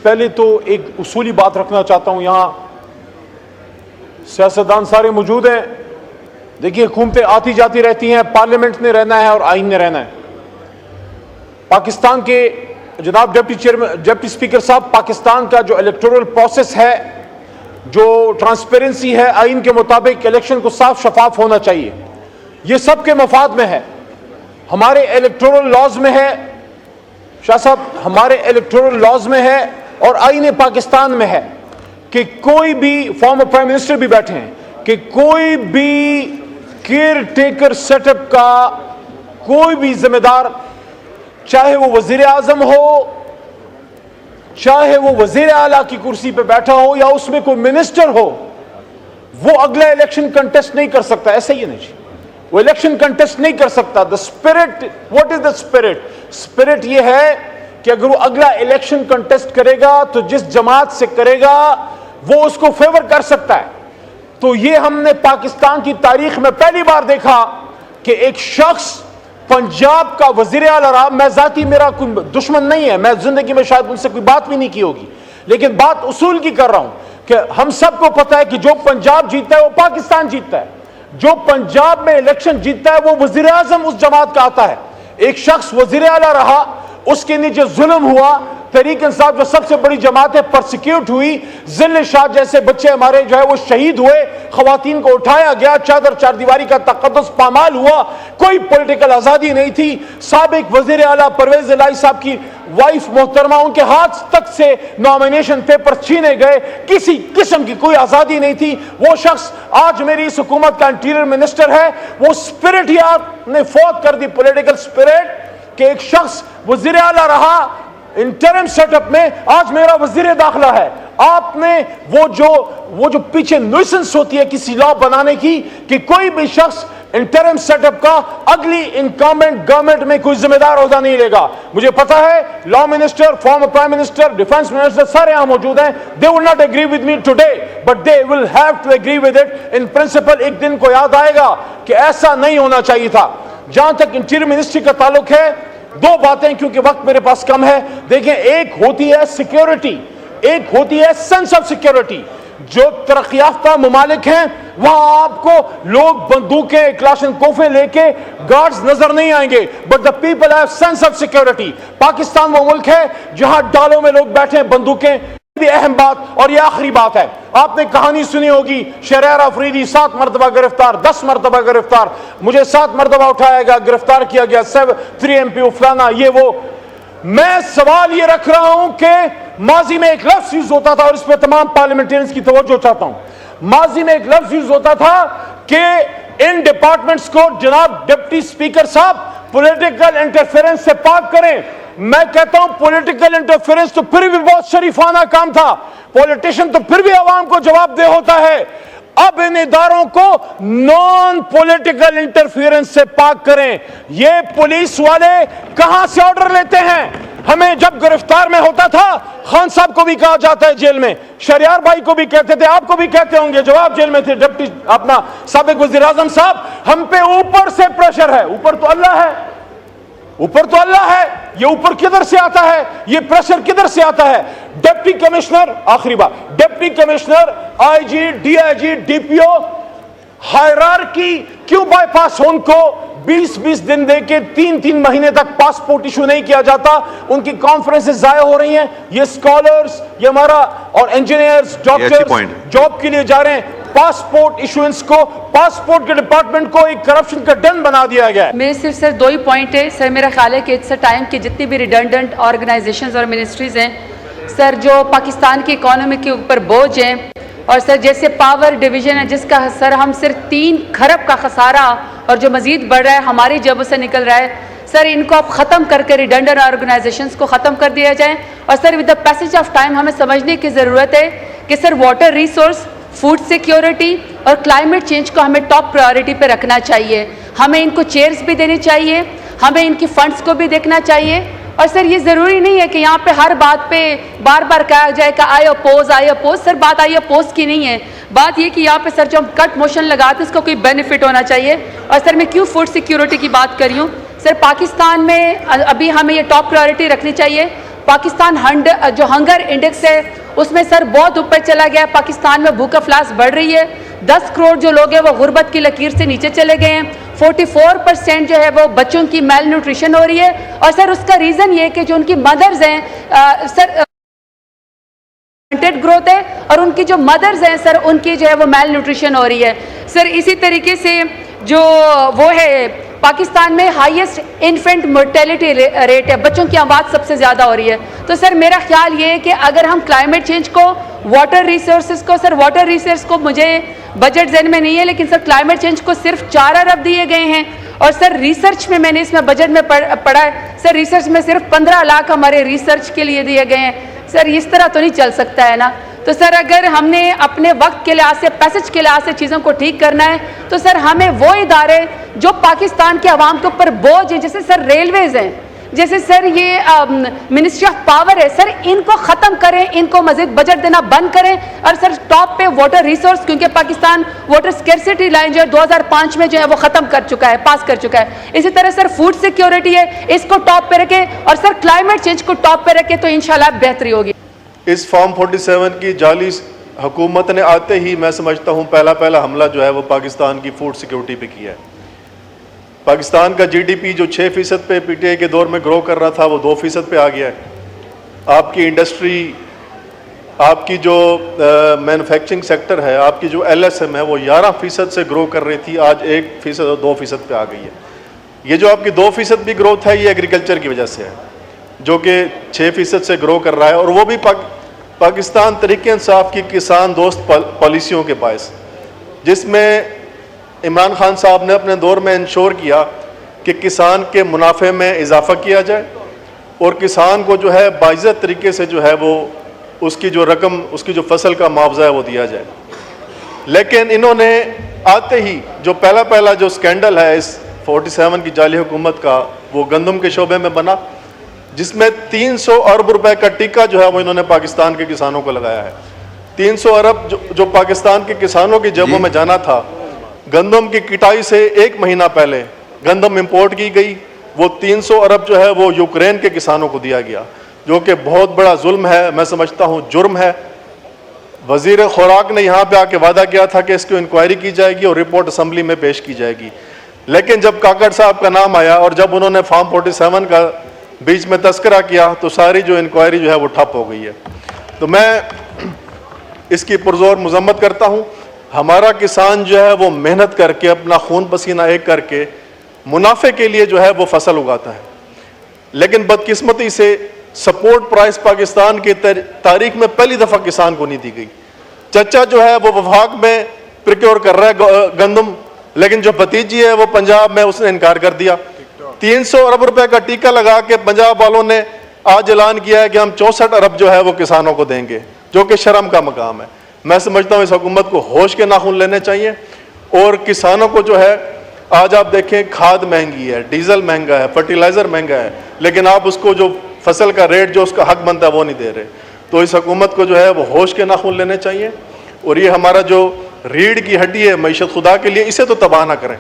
पहले तो एक उसूली बात रखना चाहता हूं, यहां सियासतदान सारे मौजूद हैं। देखिए, हुकूमतें आती जाती रहती हैं, पार्लियामेंट ने रहना है और आइन ने रहना है। पाकिस्तान के जनाब डिप्टी स्पीकर साहब, पाकिस्तान का जो इलेक्टोरल प्रोसेस है, जो ट्रांसपेरेंसी है, आइन के मुताबिक इलेक्शन को साफ शफाफ होना चाहिए। यह सबके मफाद में है, हमारे इलेक्टोरल लॉज में है शाह साहब, हमारे इलेक्टोरल लॉज में है और आईन पाकिस्तान में है कि कोई भी फॉर्मर प्राइम मिनिस्टर भी बैठे हैं कि कोई भी केयर टेकर सेटअप का कोई भी जिम्मेदार, चाहे वो वजीर आजम हो, चाहे वो वजीर आला की कुर्सी पे बैठा हो या उसमें कोई मिनिस्टर हो, वो अगला इलेक्शन कंटेस्ट नहीं कर सकता। ऐसा ही नहीं, वो इलेक्शन कंटेस्ट नहीं कर सकता। The spirit, what is the spirit? Spirit ये है कि अगर वो अगला इलेक्शन कंटेस्ट करेगा तो जिस जमात से करेगा वो उसको फेवर कर सकता है। तो ये हमने पाकिस्तान की तारीख में पहली बार देखा कि एक शख्स पंजाब का वजीर आला रहा। मैं जाती, मेरा कोई दुश्मन नहीं है, मैं जिंदगी में शायद उनसे कोई बात भी नहीं की होगी, लेकिन बात उसूल की कर रहा हूं कि हम सबको पता है कि जो पंजाब जीतता है वो पाकिस्तान जीतता है। जो पंजाब में इलेक्शन जीतता है वो वजीर आजम उस जमात का आता है। एक शख्स वजीर आला रहा, उसके नीचे जुल्म हुआ, तहरीक इंसाफ जो सबसे बड़ी जमात है परसिक्यूट हुई, जिले शाह जैसे बच्चे हमारे जो है वो शहीद हुए, खवातीन को उठाया गया, चादर चारदीवारी का तकद्दुस पामाल हुआ, कोई पॉलिटिकल आजादी नहीं थी। साबिक वजीर आला परवेज इलाही साहब की वाइफ मोहतरमा, उनके हाथ तक से नॉमिनेशन पेपर छीने गए, किसी किस्म की कोई आजादी नहीं थी। वो शख्स आज मेरी इस हुकूमत का इंटीरियर मिनिस्टर है। वो स्पिरिट ही आपने फौत कर दी, पॉलिटिकल स्पिरिट, कि एक शख्स वजीर आला रहा इंटरिम सेटअप में, आज मेरा वजीर दाखिला है। आपने वो जो पीछे न्यूसेंस होती है किसी लॉ बनाने की कि कोई भी शख्स इंटरिम सेटअप का अगली इनकम्बेंट गवर्नमेंट में कोई जिम्मेदार ओहदा नहीं लेगा। मुझे पता है law minister, former prime minister, defence minister सारे यहां मौजूद हैं। They will not agree with me today, but they will have to agree with it in principle. एक दिन को याद आएगा कि ऐसा नहीं होना चाहिए था। जहां तक इंटीरियर मिनिस्ट्री का ताल्लुक है, दो बातें, क्योंकि वक्त मेरे पास कम है। देखें, एक होती है सिक्योरिटी, एक होती है सेंस ऑफ सिक्योरिटी। जो तरक्की याफ्ता मुमालिक हैं वहां आपको लोग बंदूकें, क्लाशनकोफे लेके गार्ड्स नजर नहीं आएंगे, but the people have sense of security. Pakistan वो मुल्क है जहां डालों में लोग बैठे हैं, बंदूकें। भी अहम बात, और ये आखिरी बात है, आपने कहानी सुनी होगी, शरैर अफरीदी 7 मरतबा गिरफ्तार, 10 मरतबा गिरफ्तार, मुझे 7 मरतबा उठाया गया, गिरफ्तार किया गया, 3 MP फलाना ये वो। मैं सवाल ये रख रहा हूं कि माजी में एक लफ्ज यूज होता था, और इस पर तमाम पार्लियामेंटेरियंस की तवज्जो चाहता हूं। माजी में एक लफ्ज यूज होता था कि इन डिपार्टमेंट्स को जनाब डिप्टी स्पीकर साहब पॉलिटिकल इंटरफेरेंस से पाक करें। मैं कहता हूं पॉलिटिकल इंटरफेरेंस तो फिर भी बहुत शरीफाना काम था, पॉलिटिशियन तो फिर भी आवाम को जवाबदेह होता है। अब इन इदारों को नॉन पॉलिटिकल इंटरफेरेंस से पाक करें। ये पुलिस वाले कहां से ऑर्डर लेते हैं? हमें जब गिरफ्तार में होता था, खान साहब को भी कहा जाता है जेल में, शरियार भाई को भी कहते थे, आपको भी कहते होंगे जब आप जेल में थे, डिप्टी अपना साबिक वजीर आजम साहब। हम पे ऊपर से प्रेशर है, ऊपर तो अल्लाह है, ऊपर तो अल्लाह है, ये ऊपर किधर से आता है? ये प्रेशर किधर से आता है? डिप्टी कमिश्नर, आखिरी बात, deputy commissioner, IG, DIG, DPO hierarchy क्यों बाईपास? उनको 20-20 दिन देके 3-3 महीने तक पासपोर्ट इशू नहीं किया जाता, उनकी कॉन्फ्रेंसेस जाया हो रही हैं। ये स्कॉलर्स, ये हमारा और इंजीनियर्स, डॉक्टर्स जॉब के लिए जा रहे हैं, पासपोर्ट इशुएंस को, पासपोर्ट के डिपार्टमेंट को एक करप्शन का डन बना दिया गया है। मेरे सिर्फ सर 2 ही पॉइंट है सर। मेरा ख्याल है कि इट्स अ टाइम कि जितनी भी रिडंडेंट ऑर्गेनाइजेशंस और मिनिस्ट्रीज हैं सर, जो पाकिस्तान की इकोनॉमी के ऊपर बोझ हैं, और सर जैसे पावर डिवीजन है जिसका सर हम सिर्फ 3 खरब का खसारा और जो मजीद बढ़ रहा है हमारी जेबों से निकल रहा है, सर इनको अब ख़त्म करके रिडंडेंट ऑर्गेनाइजेशंस को ख़त्म कर दिया जाए। और sir with the passage of time हमें समझने की ज़रूरत है कि sir water resource, food security और क्लाइमेट चेंज को हमें टॉप प्रायोरिटी पे रखना चाहिए। हमें इनको चेयर्स भी देनी चाहिए, हमें इनकी फंड्स को भी देखना चाहिए। और सर ये ज़रूरी नहीं है कि यहाँ पे हर बात पे बार बार कहा जाए कि आई अपोज। सर बात आई अपोज की नहीं है, बात ये कि यहाँ पे सर जो हम कट मोशन लगाते हैं उसको कोई बेनिफिट होना चाहिए। और सर मैं क्यों फूड सिक्योरिटी की बात कर रही हूँ? सर पाकिस्तान में अभी हमें ये टॉप प्रायोरिटी रखनी चाहिए। पाकिस्तान जो हंगर इंडेक्स है उसमें सर बहुत ऊपर चला गया है। पाकिस्तान में भूख अफलास बढ़ रही है। 10 करोड़ जो लोग हैं वो गुर्बत की लकीर से नीचे चले गए हैं। 44% जो है वो बच्चों की मेल न्यूट्रिशन हो रही है। और सर उसका रीज़न ये है कि जो उनकी मदर्स हैं सर ग्रोथ है और उनकी जो मदर्स हैं सर उनकी जो है वो मेल न्यूट्रिशन हो रही है। सर इसी तरीके से जो वो है पाकिस्तान में हाईएस्ट इन्फेंट मोर्टेलिटी रेट है, बच्चों की आवाज़ सबसे ज़्यादा हो रही है। तो सर मेरा ख्याल ये है कि अगर हम क्लाइमेट चेंज को, वाटर रिसोर्सेज को, सर वाटर रिसोर्स को मुझे बजट ज़हन में नहीं है, लेकिन सर क्लाइमेट चेंज को सिर्फ 4 अरब दिए गए हैं। और सर रिसर्च में मैंने इसमें बजट में पढ़ा है सर, रिसर्च में सिर्फ 15 लाख हमारे रिसर्च के लिए दिए गए हैं। सर इस तरह तो नहीं चल सकता है ना। तो सर अगर हमने अपने वक्त के लिहाज से, पैसेज के लिहाज से चीज़ों को ठीक करना है तो सर हमें वो इदारे जो पाकिस्तान के अवाम के ऊपर बोझ हैं, जैसे सर रेलवेज़ हैं, जैसे सर ये मिनिस्ट्री ऑफ पावर है, सर इनको ख़त्म करें, इनको मज़ीद बजट देना बंद करें। और सर टॉप पे वाटर रिसोर्स, क्योंकि पाकिस्तान वाटर स्कैर्सिटी लाइन जो है 2005 में जो है वो ख़त्म कर चुका है, पास कर चुका है। इसी तरह सर फूड सिक्योरिटी है, इसको टॉप पे रखें और सर क्लाइमेट चेंज को टॉप पे रखें तो इंशाल्लाह बेहतरी होगी। इस फॉर्म 47 की जाली हुकूमत ने आते ही मैं समझता हूँ पहला हमला जो है वो पाकिस्तान की फूड सिक्योरिटी पे किया है। पाकिस्तान का जीडीपी जो 6% पे पीटीआई के दौर में ग्रो कर रहा था वो 2% पे आ गया है। आपकी इंडस्ट्री, आपकी जो मैन्युफैक्चरिंग सेक्टर है, आपकी जो LSM है वो 11% से ग्रो कर रही थी, आज 1% और 2% पे आ गई है। ये जो आपकी 2% भी ग्रोथ है ये एग्रीकल्चर की वजह से है, जो कि 6% से ग्रो कर रहा है, और वो भी पाकिस्तान तरीके इंसाफ की किसान दोस्त पॉलिसियों के बायस, जिसमें इमरान खान साहब ने अपने दौर में इंश्योर किया कि किसान के मुनाफे में इजाफा किया जाए और किसान को जो है बाइज़्ज़त तरीके से जो है वो उसकी जो रकम, उसकी जो फसल का मुआवजा है वो दिया जाए। लेकिन इन्होंने आते ही जो पहला जो स्कैंडल है इस 47 की जाली हुकूमत का, वो गंदम के शोबे में बना, जिसमें 300 अरब रुपए का टीका जो है वो इन्होंने पाकिस्तान के किसानों को लगाया है। 300 अरब जो पाकिस्तान के किसानों की जेबों में जाना था, गंदम की कटाई से 1 महीना पहले गंदम इंपोर्ट की गई, वो 300 अरब जो है वो यूक्रेन के किसानों को दिया गया, जो कि बहुत बड़ा जुल्म है, मैं समझता हूँ जुर्म है। वजीर खुराक ने यहाँ पे आके वादा किया था कि इसकी इंक्वायरी की जाएगी और रिपोर्ट असम्बली में पेश की जाएगी, लेकिन जब काकड़ साहब का नाम आया और जब उन्होंने फॉर्म 47 का बीच में तस्करा किया तो सारी जो इंक्वायरी जो है वो ठप हो गई है। तो मैं इसकी पुरजोर मजम्मत करता हूँ। हमारा किसान जो है वो मेहनत करके, अपना खून पसीना एक करके मुनाफे के लिए जो है वो फसल उगाता है, लेकिन बदकिस्मती से सपोर्ट प्राइस पाकिस्तान की तारीख में पहली दफ़ा किसान को नहीं दी गई। चचा जो है वो वफाक में प्रिक्योर कर रहा है गंदम, लेकिन जो भतीजी है वो पंजाब में, उसने इनकार कर दिया। 300 अरब रुपए का टीका लगा के पंजाब वालों ने आज ऐलान किया है कि हम 64 अरब जो है वो किसानों को देंगे, जो कि शर्म का मकाम है। मैं समझता हूँ इस हुकूमत को होश के नाखून लेने चाहिए और किसानों को जो है, आज आप देखें खाद महंगी है, डीजल महंगा है, फर्टिलाइज़र महंगा है, लेकिन आप उसको जो फसल का रेट जो उसका हक बनता है वो नहीं दे रहे। तो इस हुकूमत को जो है वो होश के नाखून लेने चाहिए और ये हमारा जो रीढ़ की हड्डी है मईशत खुदा के लिए, इसे तो तबाह ना करें।